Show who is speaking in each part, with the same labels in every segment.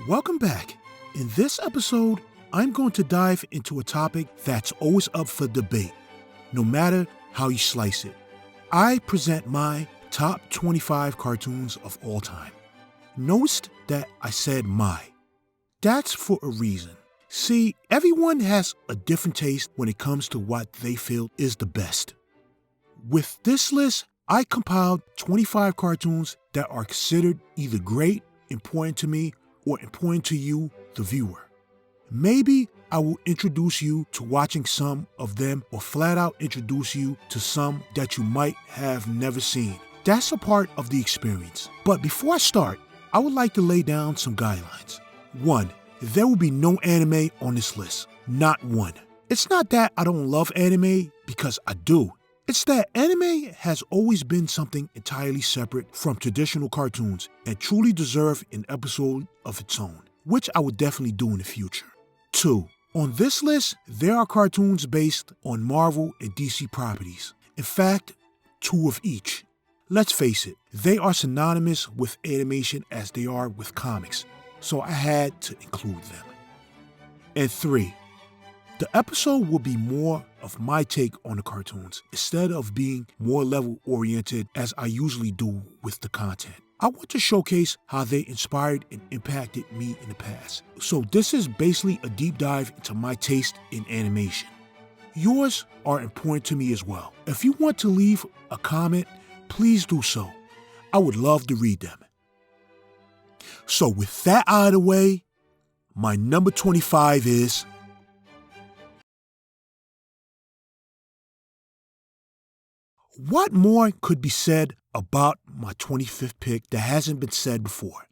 Speaker 1: Welcome back. In this episode, I'm going to dive into a topic that's always up for debate, no matter how you slice it. I present my top 25 cartoons of all time. Notice that I said my. That's for a reason. See, everyone has a different taste when it comes to what they feel is the best. With this list, I compiled 25 cartoons that are considered either great, important to me, or important to you, the viewer. Maybe I will introduce you to watching some of them or flat out introduce you to some that you might have never seen. That's a part of the experience. But before I start, I would like to lay down some guidelines. 1. There will be no anime on this list. Not one. It's not that I don't love anime, because I do. It's that anime has always been something entirely separate from traditional cartoons and truly deserve an episode of its own, which I would definitely do in the future. 2. On this list, there are cartoons based on Marvel and DC properties. In fact, 2 of each. Let's face it, they are synonymous with animation as they are with comics, so I had to include them. And 3. The episode will be more of my take on the cartoons, instead of being more level-oriented as I usually do with the content. I want to showcase how they inspired and impacted me in the past. So this is basically a deep dive into my taste in animation. Yours are important to me as well. If you want to leave a comment, please do so. I would love to read them. So with that out of the way, my number 25 is... What more could be said about my 25th pick that hasn't been said before?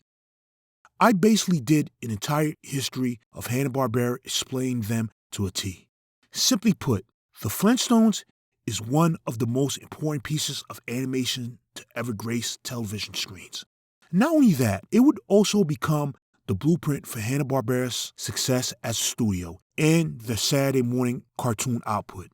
Speaker 1: I basically did an entire history of Hanna-Barbera, explaining them to a T. Simply put, the Flintstones is one of the most important pieces of animation to ever grace television screens. Not only that, it would also become the blueprint for Hanna-Barbera's success as a studio and their Saturday morning cartoon output,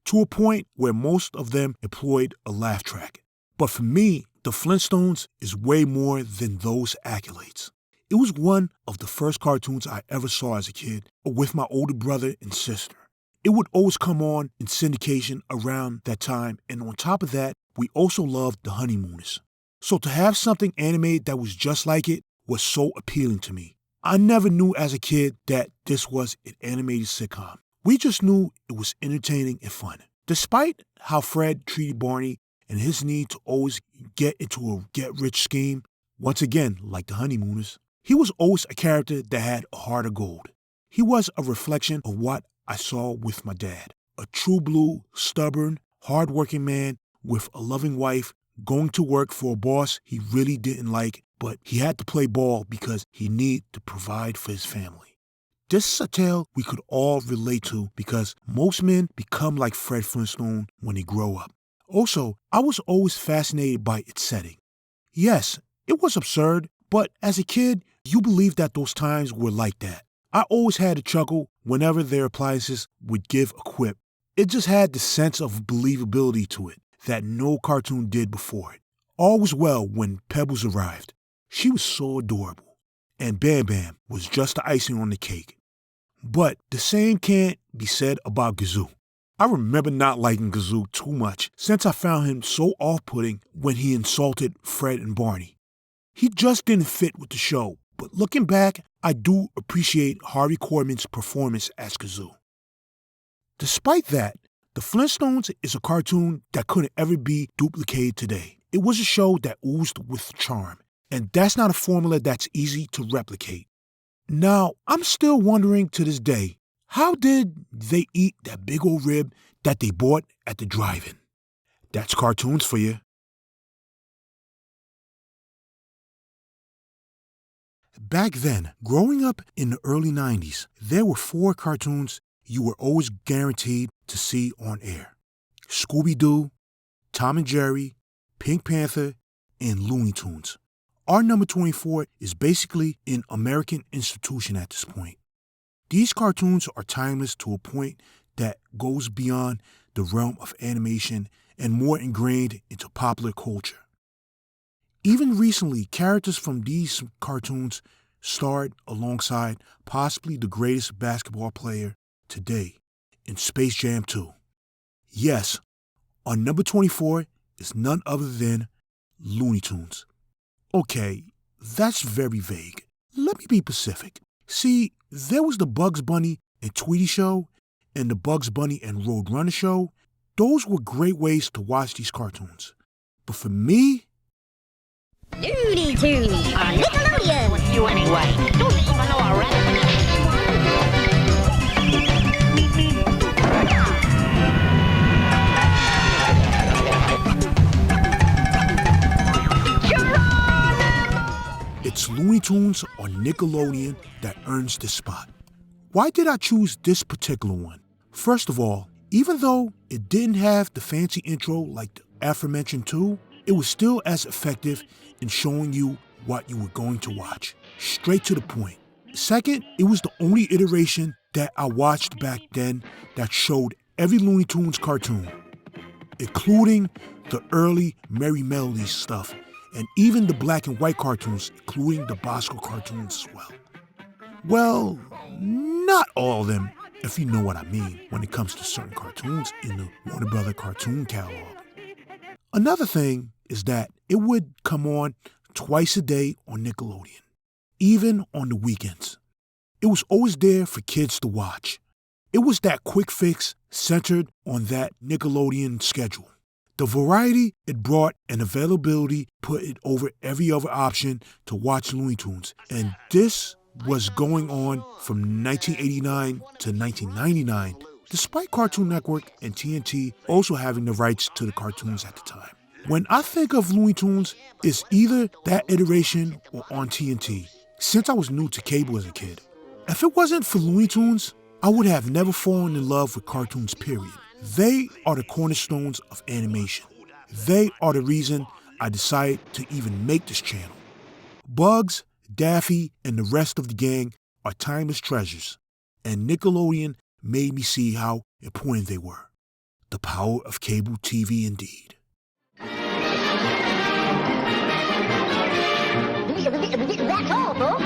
Speaker 1: to a point where most of them employed a laugh track. But for me, the Flintstones is way more than those accolades. It was one of the first cartoons I ever saw as a kid with my older brother and sister. It would always come on in syndication around that time, and on top of that, we also loved The Honeymooners. So to have something animated that was just like it was so appealing to me. I never knew as a kid that this was an animated sitcom. We just knew it was entertaining and fun. Despite how Fred treated Barney and his need to always get into a get-rich scheme, once again, like the Honeymooners, he was always a character that had a heart of gold. He was a reflection of what I saw with my dad. A true blue, stubborn, hard-working man with a loving wife, going to work for a boss he really didn't like, but he had to play ball because he needed to provide for his family. This is a tale we could all relate to because most men become like Fred Flintstone when they grow up. Also, I was always fascinated by its setting. Yes, it was absurd, but as a kid, you believed that those times were like that. I always had a chuckle whenever their appliances would give a quip. It just had the sense of believability to it that no cartoon did before it. All was well when Pebbles arrived. She was so adorable. And Bam Bam was just the icing on the cake. But the same can't be said about Gazoo. I remember not liking Gazoo too much since I found him so off-putting when he insulted Fred and Barney. He just didn't fit with the show, but looking back, I do appreciate Harvey Korman's performance as Gazoo. Despite that, The Flintstones is a cartoon that couldn't ever be duplicated today. It was a show that oozed with charm, and that's not a formula that's easy to replicate. Now, I'm still wondering to this day, how did they eat that big old rib that they bought at the drive-in? That's cartoons for you. Back then, growing up in the early 90s, there were 4 cartoons you were always guaranteed to see on air. ScoobyDoo, Tom and Jerry, Pink Panther, and Looney Tunes. Our number 24 is basically an American institution at this point. These cartoons are timeless to a point that goes beyond the realm of animation and more ingrained into popular culture. Even recently, characters from these cartoons starred alongside possibly the greatest basketball player today in Space Jam 2. Yes, on number 24 is none other than Looney Tunes. Okay, that's very vague. Let me be specific. See, there was the Bugs Bunny and Tweety show and the Bugs Bunny and Roadrunner show. Those were great ways to watch these cartoons. But for me,
Speaker 2: Looney Tunes on Nickelodeon. With you anyway. Don't even know a rat.
Speaker 1: it's Looney Tunes on Nickelodeon that earns this spot. Why did I choose this particular one? First of all, even though it didn't have the fancy intro like the aforementioned 2, it was still as effective in showing you what you were going to watch. Straight to the point. Second, it was the only iteration that I watched back then that showed every Looney Tunes cartoon, including the early Merry Melodies stuff, and even the black and white cartoons, including the Bosco cartoons as well. Well, not all of them, if you know what I mean, when it comes to certain cartoons in the Warner Brother cartoon catalog. Another thing is that it would come on twice a day on Nickelodeon, even on the weekends. It was always there for kids to watch. It was that quick fix centered on that Nickelodeon schedule. The variety it brought and availability put it over every other option to watch Looney Tunes, and this was going on from 1989 to 1999, despite Cartoon Network and TNT also having the rights to the cartoons at the time. When I think of Looney Tunes, it's either that iteration or on TNT, since I was new to cable as a kid. If it wasn't for Looney Tunes, I would have never fallen in love with cartoons, period. They are the cornerstones of animation. They are the reason I decided to even make this channel. Bugs, Daffy, and the rest of the gang are timeless treasures, and Nickelodeon made me see how important they were. The power of cable TV indeed.
Speaker 2: That's all, folks.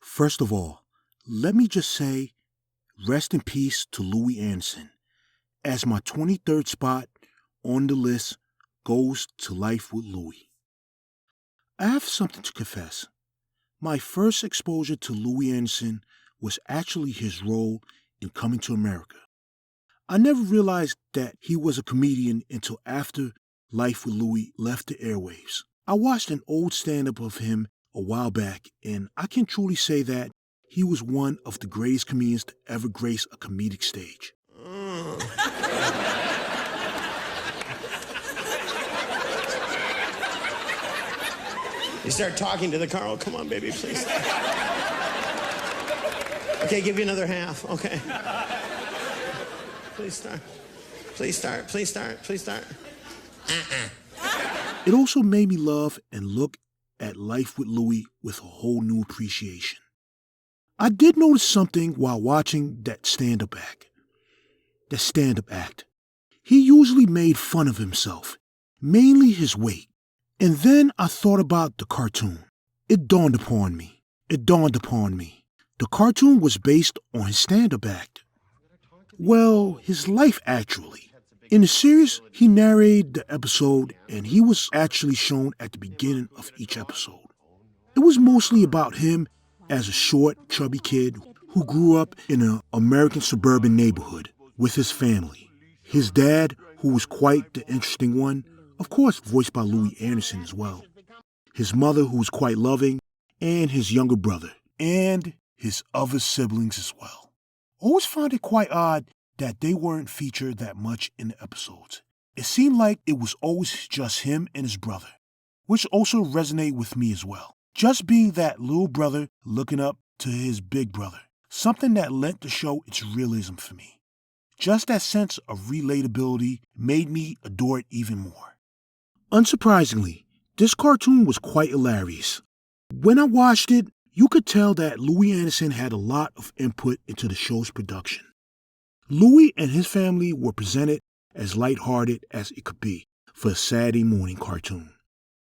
Speaker 1: First of all, let me just say, rest in peace to Louie Anderson, as my 23rd spot on the list goes to Life with Louie. I have something to confess. My first exposure to Louie Anderson was actually his role in Coming to America. I never realized that he was a comedian until after Life with Louie left the airwaves. I watched an old stand-up of him a while back, and I can truly say that he was one of the greatest comedians to ever grace a comedic stage.
Speaker 3: You start talking to the car. Oh, come on, baby, please. Okay, give you another half. Okay. Please start. Please start. Please start. Please start.
Speaker 1: It also made me love and look at Life with Louie with a whole new appreciation. I did notice something while watching that stand-up act. He usually made fun of himself, mainly his weight. And then I thought about the cartoon. It dawned upon me. The cartoon was based on his stand-up act. Well, his life actually. In the series, he narrated the episode, and he was actually shown at the beginning of each episode. It was mostly about him as a short, chubby kid who grew up in an American suburban neighborhood with his family. His dad, who was quite the interesting one, of course voiced by Louie Anderson as well. His mother, who was quite loving, and his younger brother, and his other siblings as well. Always found it quite odd that they weren't featured that much in the episodes. It seemed like it was always just him and his brother, which also resonated with me as well. Just being that little brother looking up to his big brother, something that lent the show its realism for me. Just that sense of relatability made me adore it even more. Unsurprisingly, this cartoon was quite hilarious. When I watched it, you could tell that Louie Anderson had a lot of input into the show's production. Louie and his family were presented as lighthearted as it could be for a Saturday morning cartoon.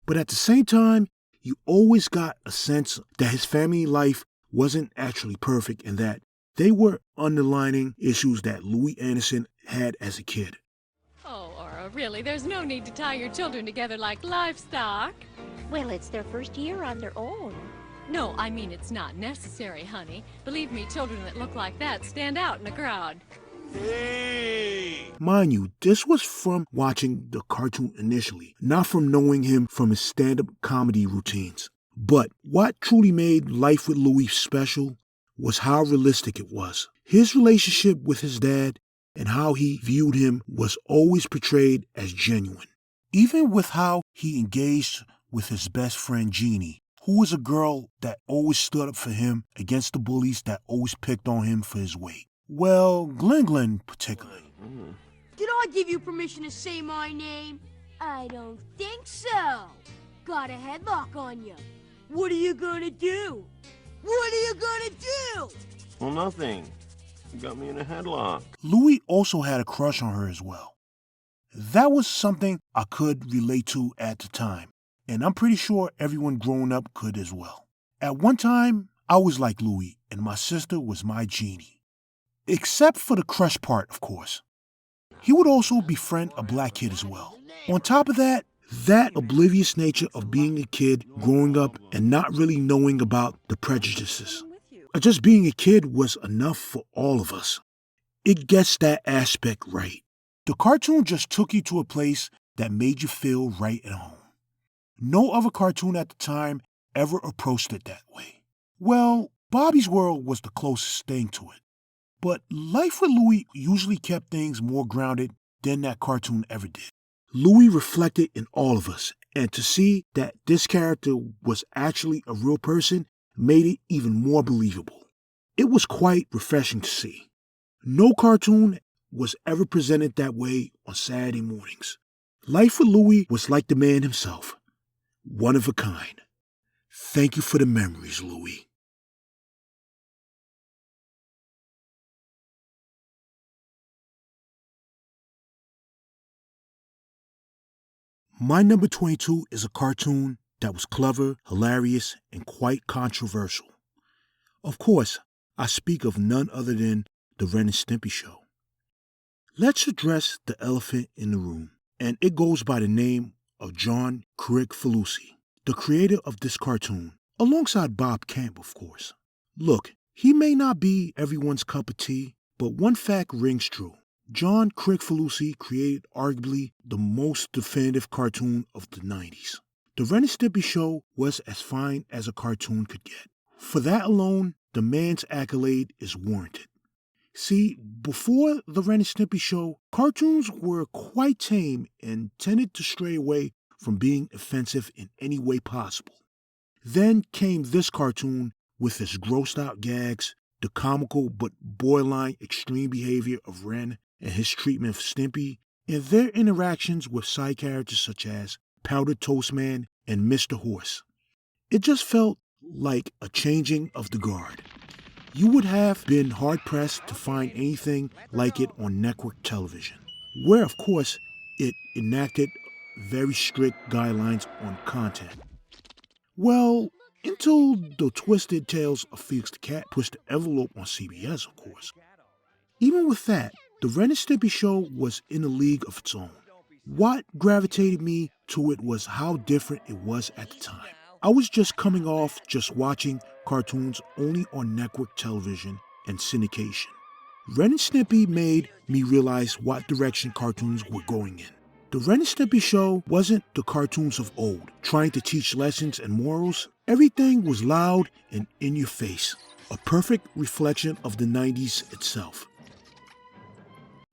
Speaker 1: But at the same time, you always got a sense that his family life wasn't actually perfect and that they were underlining issues that Louie Anderson had as a kid.
Speaker 4: Oh, Aura, really, there's no need to tie your children together like livestock.
Speaker 2: Well, it's their first year on their own.
Speaker 4: No, I mean it's not necessary, honey. Believe me, children that look like that stand out in a crowd.
Speaker 3: Hey!
Speaker 1: Mind you, this was from watching the cartoon initially, not from knowing him from his stand-up comedy routines. But what truly made Life with Louie special was how realistic it was. His relationship with his dad and how he viewed him was always portrayed as genuine. Even with how he engaged with his best friend Jeannie, who was a girl that always stood up for him against the bullies that always picked on him for his weight. Well, Glen particularly.
Speaker 5: Did I give you permission to say my name? I don't think so. Got a headlock on you. What are you gonna do? What are you gonna do?
Speaker 3: Well, nothing. You got me in a headlock.
Speaker 1: Louie also had a crush on her as well. That was something I could relate to at the time, and I'm pretty sure everyone growing up could as well. At one time, I was like Louie, and my sister was my Jeannie. Except for the crush part, of course. He would also befriend a black kid as well. On top of that oblivious nature of being a kid growing up and not really knowing about the prejudices. Just being a kid was enough for all of us. It gets that aspect right. The cartoon just took you to a place that made you feel right at home. No other cartoon at the time ever approached it that way. Well, Bobby's World was the closest thing to it. But Life with Louie usually kept things more grounded than that cartoon ever did. Louie reflected in all of us, and to see that this character was actually a real person made it even more believable. It was quite refreshing to see. No cartoon was ever presented that way on Saturday mornings. Life with Louie was like the man himself, one of a kind. Thank you for the memories, Louie. My number 22 is a cartoon that was clever, hilarious, and quite controversial. Of course, I speak of none other than the Ren and Stimpy show. Let's address the elephant in the room, and it goes by the name of John Kricfalusi, the creator of this cartoon, alongside Bob Camp, of course. Look, he may not be everyone's cup of tea, but one fact rings true. John Kricfalusi created arguably the most definitive cartoon of the 90s. The Ren and Stimpy show was as fine as a cartoon could get. For that alone, the man's accolade is warranted. See, before the Ren and Stimpy show, cartoons were quite tame and tended to stray away from being offensive in any way possible. Then came this cartoon with its grossed out gags, the comical but borderline extreme behavior of Ren and his treatment of Stimpy, and their interactions with side characters such as Powdered Toast Man and Mr. Horse. It just felt like a changing of the guard. You would have been hard-pressed to find anything like it on network television, where, of course, it enacted very strict guidelines on content. Well, until the Twisted Tales of Felix the Cat pushed the envelope on CBS, of course. Even with that, the Ren and Stimpy show was in a league of its own. What gravitated me to it was how different it was at the time. I was just coming off just watching cartoons only on network television and syndication. Ren and Stimpy made me realize what direction cartoons were going in. The Ren and Stimpy show wasn't the cartoons of old, trying to teach lessons and morals. Everything was loud and in your face, a perfect reflection of the 90s itself.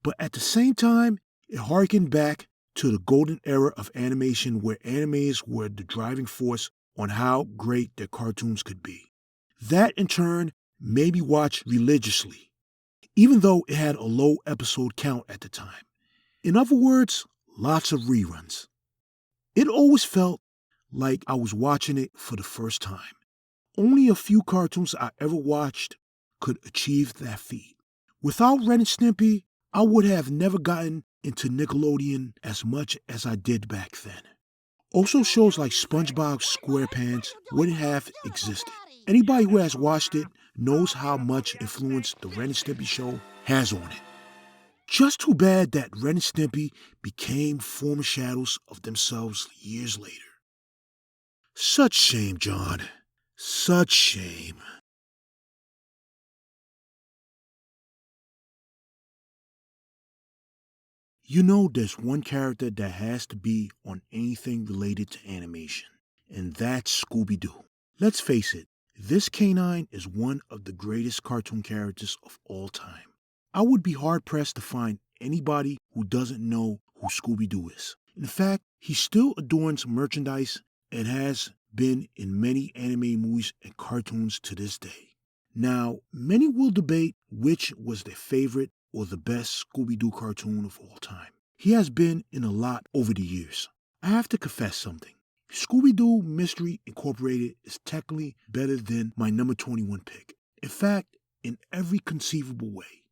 Speaker 1: But at the same time, it harkened back to the golden era of animation where animators were the driving force on how great their cartoons could be. That, in turn, made me watch religiously, even though it had a low episode count at the time. In other words, lots of reruns. It always felt like I was watching it for the first time. Only a few cartoons I ever watched could achieve that feat. Without Ren and Stimpy, I would have never gotten into Nickelodeon as much as I did back then. Also, shows like SpongeBob SquarePants wouldn't have existed. Anybody who has watched it knows how much influence the Ren and Stimpy show has on it. Just too bad that Ren and Stimpy became former shadows of themselves years later. Such shame, John. Such shame. You know, there's one character that has to be on anything related to animation, and that's ScoobyDoo. Let's face it, this canine is one of the greatest cartoon characters of all time. I would be hard-pressed to find anybody who doesn't know who ScoobyDoo is. In fact, he still adorns merchandise and has been in many anime movies and cartoons to this day. Now, many will debate which was their favorite or the best Scooby-Doo cartoon of all time. He has been in a lot over the years. I have to confess something. Scooby-Doo Mystery Incorporated is technically better than my number 21 pick. In fact, in every conceivable way.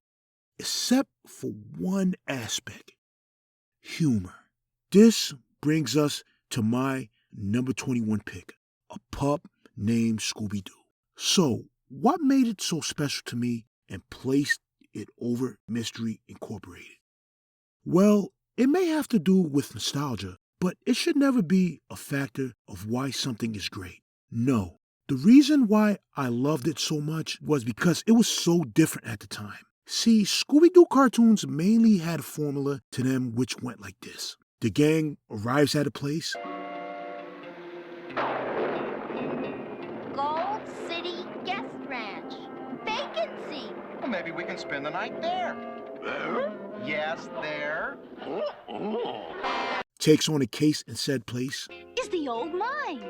Speaker 1: Except for one aspect. Humor. This brings us to my number 21 pick. A pup named Scooby-Doo. So, what made it so special to me and placed it over Mystery Incorporated? Well, it may have to do with nostalgia, but it should never be a factor of why something is great. No, the reason why I loved it so much was because it was so different at the time. See, Scooby-Doo cartoons mainly had a formula to them which went like this. The gang arrives at a place.
Speaker 2: Gold City Guest Ranch. Vacancy.
Speaker 6: Well, maybe we can spend the night there. Yes, there.
Speaker 1: Takes on a case in said place.
Speaker 2: Is the old mine.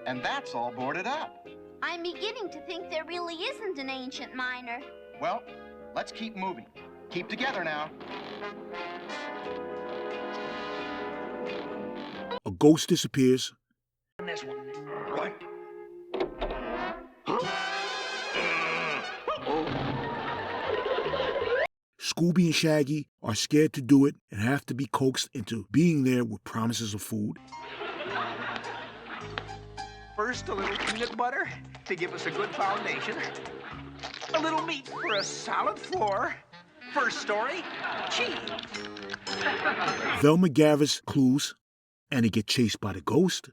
Speaker 6: And that's all boarded up.
Speaker 2: I'm beginning to think there really isn't an ancient miner.
Speaker 6: Well, let's keep moving. Keep together now.
Speaker 1: A ghost disappears.
Speaker 6: This one. What?
Speaker 1: Scooby and Shaggy are scared to do it and have to be coaxed into being there with promises of food.
Speaker 7: First, a little peanut butter to give us a good foundation. A little meat for a solid floor. First story, cheese.
Speaker 1: Velma gathers clues and they get chased by the ghost.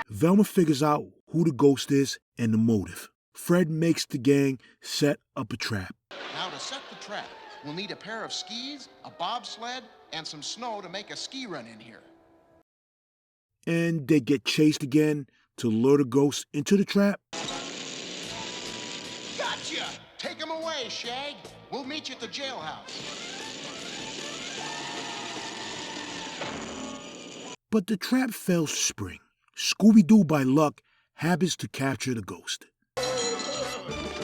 Speaker 1: Velma figures out who the ghost is and the motive. Fred makes the gang set up a trap.
Speaker 8: Now to set the trap, we'll need a pair of skis, a bobsled, and some snow to make a ski run in here.
Speaker 1: And they get chased again to lure the ghost into the trap.
Speaker 8: Gotcha! Take him away, Shag. We'll meet you at the jailhouse.
Speaker 1: But the trap fails to spring. Scooby-Doo, by luck, happens to capture the ghost.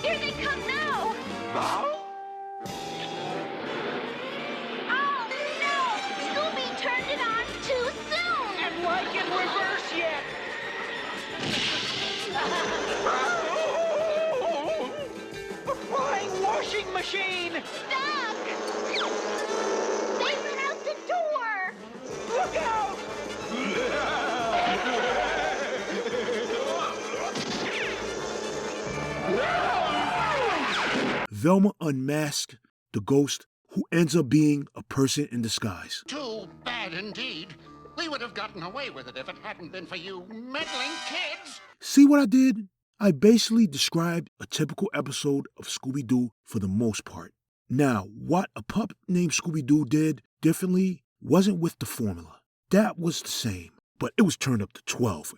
Speaker 2: Here they come now! Oh, no! Scooby turned it on too soon!
Speaker 7: And like in reverse yet! The flying washing machine!
Speaker 2: Stuck! They went out the door!
Speaker 7: Look out!
Speaker 1: Velma unmasks the ghost, who ends up being a person in disguise.
Speaker 8: Too bad indeed. We would have gotten away with it if it hadn't been for you meddling kids.
Speaker 1: See what I did? I basically described a typical episode of Scooby-Doo for the most part. Now, what a pup named Scooby-Doo did differently wasn't with the formula. That was the same, but it was turned up to 12.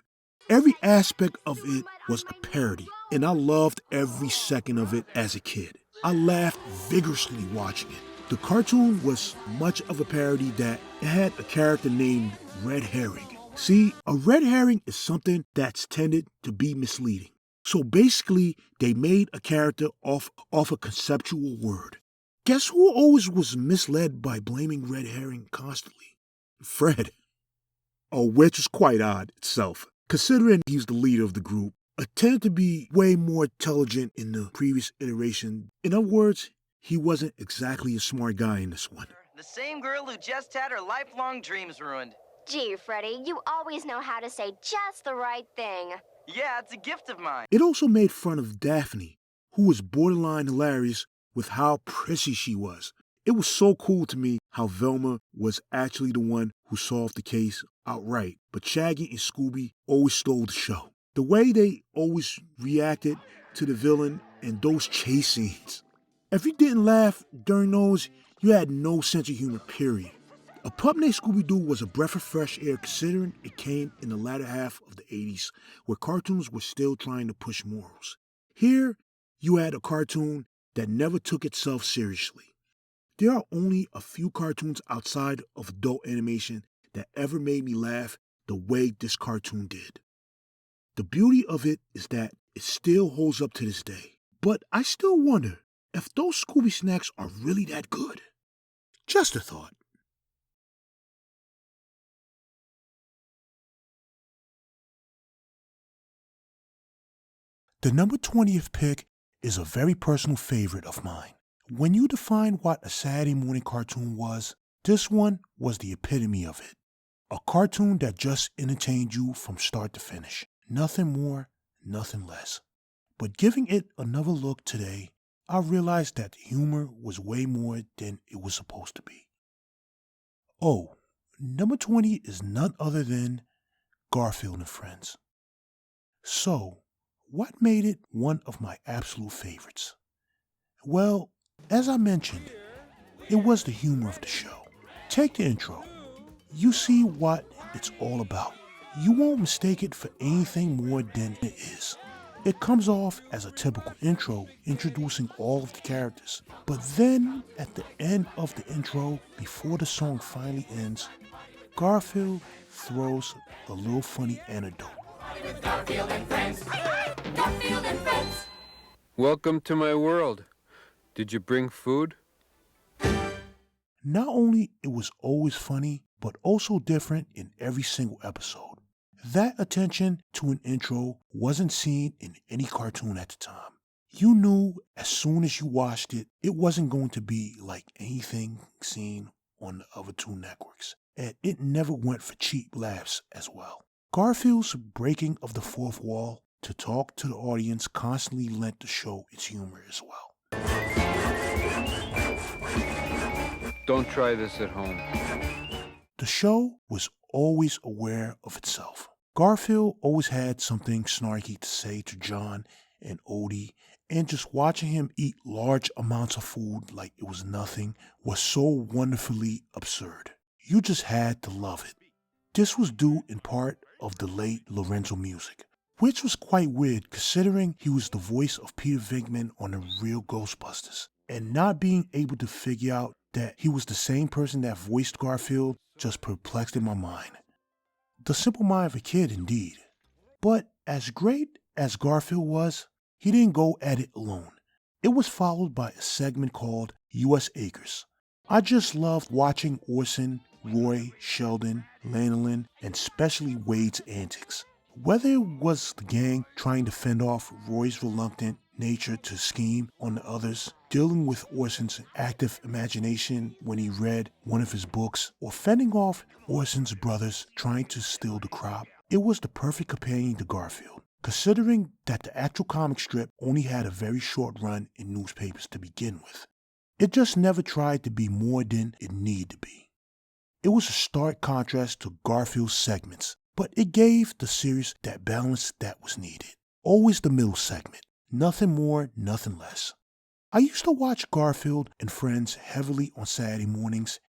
Speaker 1: Every aspect of it was a parody, and I loved every second of it as a kid. I laughed vigorously watching it. The cartoon was much of a parody that it had a character named Red Herring. See, a red herring is something that's tended to be misleading. So basically, they made a character off a conceptual word. Guess who always was misled by blaming Red Herring constantly? Fred. which is quite odd itself, considering he was the leader of the group, tended to be way more intelligent in the previous iteration. In other words, he wasn't exactly a smart guy in this one.
Speaker 9: The same girl who just had her lifelong dreams ruined.
Speaker 2: Gee, Freddy, you always know how to say just the right thing.
Speaker 9: Yeah, it's a gift of mine.
Speaker 1: It also made fun of Daphne, who was borderline hilarious with how prissy she was. It was so cool to me how Velma was actually the one who solved the case outright, but Shaggy and Scooby always stole the show. The way they always reacted to the villain and those chase scenes. If you didn't laugh during those, you had no sense of humor, period. A Pup Named Scooby-Doo was a breath of fresh air considering it came in the latter half of the 80s, where cartoons were still trying to push morals. Here, you had a cartoon that never took itself seriously. There are only a few cartoons outside of adult animation that ever made me laugh the way this cartoon did. The beauty of it is that it still holds up to this day. But I still wonder if those Scooby snacks are really that good. Just a thought. The number 20th pick is a very personal favorite of mine. When you define what a Saturday morning cartoon was, this one was the epitome of it. A cartoon that just entertained you from start to finish. Nothing more, nothing less. But giving it another look today, I realized that the humor was way more than it was supposed to be. Oh, number 20 is none other than Garfield and Friends. So, what made it one of my absolute favorites? Well, as I mentioned, it was the humor of the show. Take the intro. You see what it's all about. You won't mistake it for anything more than it is. It comes off as a typical intro, introducing all of the characters. But then, at the end of the intro, before the song finally ends, Garfield throws a little funny anecdote.
Speaker 10: With Garfield and Friends. Garfield and Friends.
Speaker 11: Welcome to my world. Did you bring food?
Speaker 1: Not only it was always funny, but also different in every single episode. That attention to an intro wasn't seen in any cartoon at the time. You knew as soon as you watched it, it wasn't going to be like anything seen on the other two networks. And it never went for cheap laughs as well. Garfield's breaking of the fourth wall to talk to the audience constantly lent the show its humor as well.
Speaker 11: Don't try this at home.
Speaker 1: The show was always aware of itself. Garfield always had something snarky to say to John and Odie, and just watching him eat large amounts of food like it was nothing was so wonderfully absurd. You just had to love it. This was due in part of the late Lorenzo music, which was quite weird considering he was the voice of Peter Venkman on the real Ghostbusters, and not being able to figure out that he was the same person that voiced Garfield just perplexed in my mind. The simple mind of a kid indeed. But as great as Garfield was, he didn't go at it alone. It was followed by a segment called U.S. Acres. I just loved watching Orson, Roy, Sheldon, Lanolin, and especially Wade's antics. Whether it was the gang trying to fend off Roy's reluctant nature to scheme on the others, dealing with Orson's active imagination when he read one of his books, or fending off Orson's brothers trying to steal the crop, it was the perfect companion to Garfield, considering that the actual comic strip only had a very short run in newspapers to begin with. It just never tried to be more than it needed to be. It was a stark contrast to Garfield's segments, but it gave the series that balance that was needed. Always the middle segment. Nothing more, nothing less. I used to watch Garfield and Friends heavily on Saturday mornings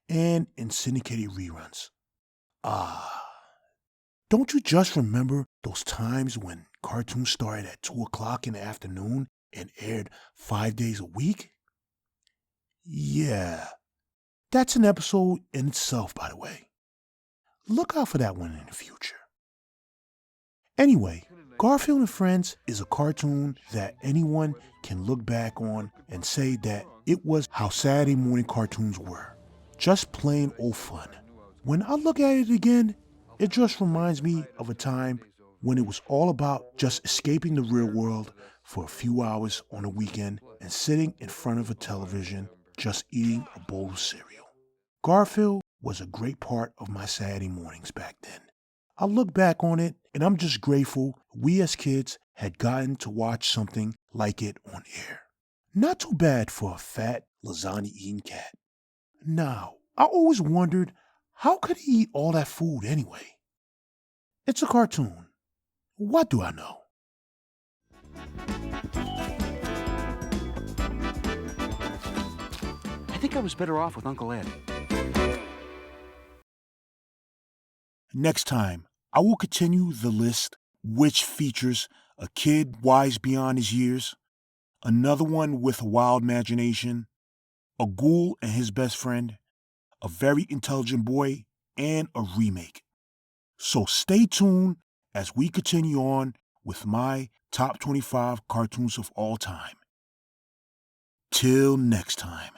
Speaker 1: and in syndicated reruns. Don't you just remember those times when cartoons started at 2 o'clock in the afternoon and aired 5 days a week? Yeah, that's an episode in itself, by the way. Look out for that one in the future. Anyway, Garfield and Friends is a cartoon that anyone can look back on and say that it was how Saturday morning cartoons were. Just plain old fun. When I look at it again, It just reminds me of a time when it was all about just escaping the real world for a few hours on a weekend and sitting in front of a television just eating a bowl of cereal. Garfield was a great part of my Saturday mornings back then. I look back on it and I'm just grateful we as kids had gotten to watch something like it on air. Not too bad for a fat, lasagna-eating cat. Now, I always wondered, how could he eat all that food anyway? It's a cartoon. What do I know?
Speaker 12: I think I was better off with Uncle Ed.
Speaker 1: Next time, I will continue the list, which features a kid wise beyond his years, another one with a wild imagination, a ghoul and his best friend, a very intelligent boy, and a remake. So stay tuned as we continue on with my top 25 cartoons of all time. Till next time.